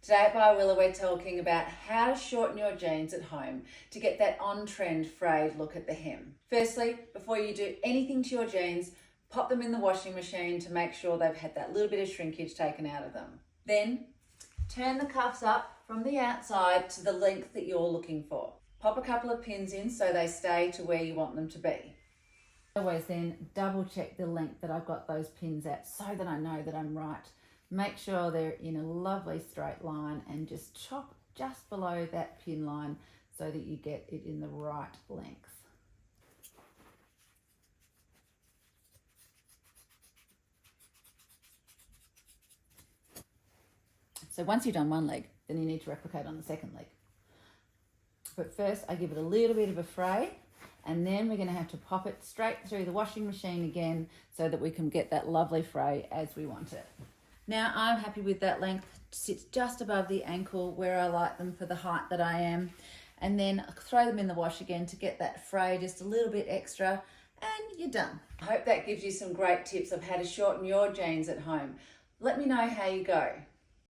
Today at By Willa we're talking about how to shorten your jeans at home to get that on-trend frayed look at the hem. Firstly, before you do anything to your jeans, pop them in the washing machine to make sure they've had that little bit of shrinkage taken out of them. Then, turn the cuffs up from the outside to the length that you're looking for. Pop a couple of pins in so they stay to where you want them to be. Always then double check the length that I've got those pins at so that I know that I'm right. Make sure they're in a lovely straight line and just chop just below that pin line so that you get it in the right length. So once you've done one leg, then you need to replicate on the second leg. But first I give it a little bit of a fray, and then we're going to have to pop it straight through the washing machine again so that we can get that lovely fray as we want it. Now I'm happy with that length. It sits just above the ankle where I like them for the height that I am, and then throw them in the wash again to get that fray just a little bit extra, and you're done. I hope that gives you some great tips of how to shorten your jeans at home. Let me know how you go.